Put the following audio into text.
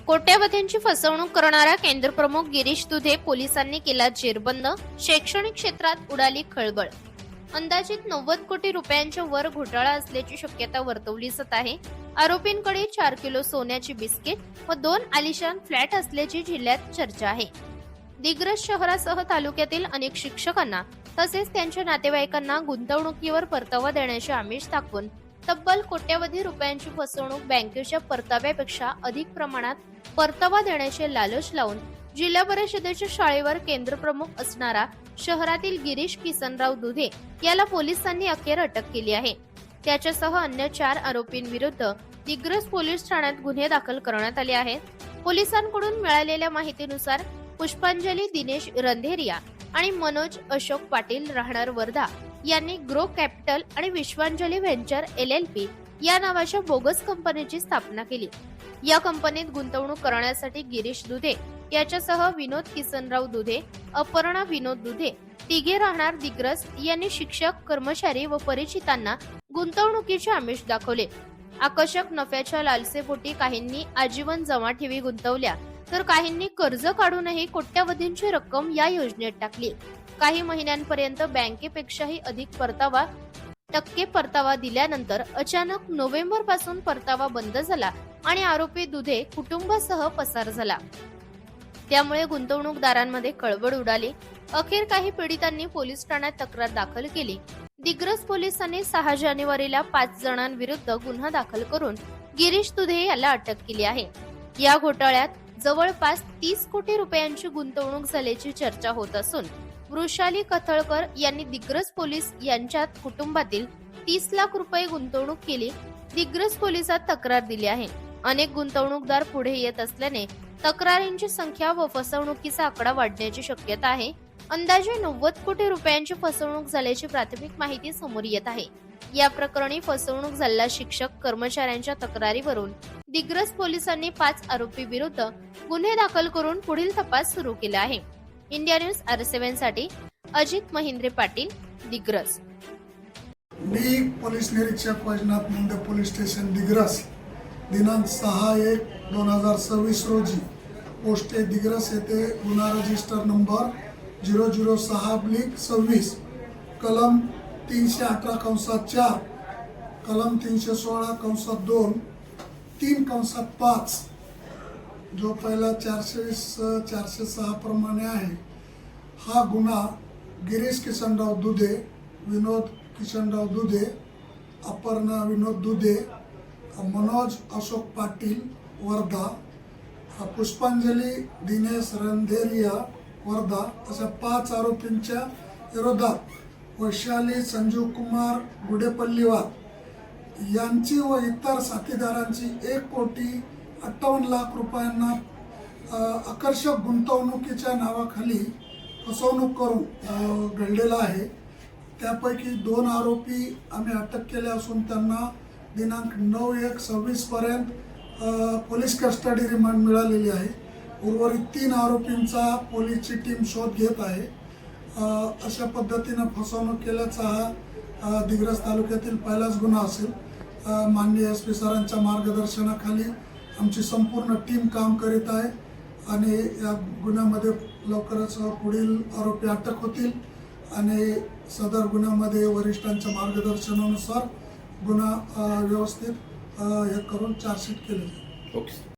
कोट्यावधींची फसवणूक करणारा केंद्रप्रमुख गिरीश दुधे पोलिसांनी केला जेरबंद. शैक्षणिक क्षेत्रात उडाली खळबळ. अंदाजित 90 कोटी रुपयांच्या वर घोटाळा असल्याची शक्यता वर्तवली जात आहे. आरोपींकडे 4 किलो सोन्याची बिस्किट व 2 आलिशान फ्लॅट असल्याची जिल्ह्यात चर्चा आहे. दिग्रस शहरासह तालुक्यातील अनेक शिक्षकांना तसेच त्यांच्या नातेवाईकांना गुंतवणुकीवर परतावा देण्याचे आमिष दाखवून तब्बल कोट्यावधी रुपयांची फसवणूक बँकेच्या परताव्यापेक्षा अधिक प्रमाणात परतावा देण्याचे लालच लावून जिल्हा परिषदेच्या शाळेवर केंद्रप्रमुख असणारा शहरातील गिरीश किसनराव दुधे याला पोलिसांनी अखेर अटक केली आहे. त्याच्यासह अन्य 4 आरोपींविरुद्ध दिग्रस पोलीस ठाण्यात गुन्हे दाखल करण्यात आले आहेत. पोलिसांकडून मिळालेल्या माहितीनुसार पुष्पांजली दिनेश रंधेरिया आणि मनोज अशोक पाटील राहणार वर्धा यांनी ग्रो कॅपिटल आणि विश्वांजली व्हेंचर LLP या नावाच्या बोगस कंपनीची स्थापना केली. या कंपनीत गुंतवणूक करण्यासाठी गिरीश दुधे याच्यासह विनोद किसनराव दुधे, अपर्णा विनोद दुधे तिघे राहणार दिग्रस यांनी शिक्षक, कर्मचारी व परिचितांना गुंतवणुकीचे आमिष दाखवले. आकर्षक नफ्याच्या लालसेपोटी काहींनी आजीवन जमा ठेवी गुंतवल्या तर काहींनी कर्ज काढूनही कोट्यावधींची रक्कम या योजनेत टाकली. काही महिन्यांपर्यंत बँकेपेक्षाही अधिक टक्के परतावा दिल्यानंतर अचानक नोव्हेंबर पासून परतावा बंद झाला आणि आरोपी दुधे कुटुंबासह पसार झाला. त्यामुळे गुंतवणूकदारांमध्ये खळबळ उडाली. अखेर काही पीडितांनी पोलीस ठाण्यात तक्रार दाखल केली. दिग्रस पोलिसांनी 6 जानेवारीला 5 जणांविरुद्ध गुन्हा दाखल करून गिरीश दुधे याला अटक केली आहे. या घोटाळ्यात जवळपास 30 कोटी रुपयांची गुंतवणूक झाल्याची चर्चा होत असून वृषाली कथळकर यांनी दिग्रस पोलीस यांच्यात कुटुंबातील 30 लाख रुपये गुंतवणूक केली. दिग्रस पोलिसात तक्रार दिली आहे. अनेक गुंतवणूकदार पुढे येत असल्याने तक्रारींची संख्या व फसवणुकीचा आकडा वाढण्याची शक्यता आहे. अंदाजे 90 कोटी रुपयांची फसवणूक झाल्याची प्राथमिक माहिती समोर येत आहे. या प्रकरणी फसवणूक झालेल्या शिक्षक, कर्मचाऱ्यांच्या तक्रारीवरून दिग्रस पोलिसांनी 5 आरोपी विरुद्ध गुन्हे दाखल करून पुढील तपास सुरू केला आहे. इंडिया न्यूज R7 साठी अजित महिंद्रे पाटील, दिग्रस. मी पोलीस निरीक्षक वैजनाथ मुंडे, पोलीस स्टेशन दिग्रस, दिनांक 6/1/2026 रोजी पोस्ट दिग्रस येथे गुन्हा रजिस्टर नंबर 006/26 कलम 318(4), कलम 316(2), 3(5) जो पहिला 406 प्रमाणे आहे. हा गुन्हा गिरीश किसनराव दुधे, विनोद किसनराव दुधे, अपर्णा विनोद दुधे, मनोज अशोक पाटील वर्धा, पुष्पांजली दिनेश रंधेरिया वर्धा अशा 5 आरोपींच्या विरोधात वैशाली संजीव कुमार गुडेपल्लीवार यांची व इतर साथीदारांची 1,58,00,000 रुपयांना आकर्षक गुंतवणुकीच्या नावाखाली फसवणूक करून घडलेला आहे. त्यापैकी 2 आरोपी आम्ही अटक केले असून त्यांना दिनांक 9/1/26 पर्यंत पोलीस कस्टडी रिमांड मिळालेली आहे. उर्वरित 3 आरोपींचा पोलीसची टीम शोध घेत आहे. अशा पद्धतीनं फसवणूक केल्याचा हा दिग्रस तालुक्यातील पहिलाच गुन्हा असेल. माननीय SP सरांच्या मार्गदर्शनाखाली आमची संपूर्ण टीम काम करीत आहे आणि या गुन्ह्यामध्ये लवकरच पुढील आरोपी अटक होतील आणि सदर गुन्ह्यामध्ये वरिष्ठांच्या मार्गदर्शनानुसार गुन्हा व्यवस्थित हे करून चार्जशीट केले जाईल.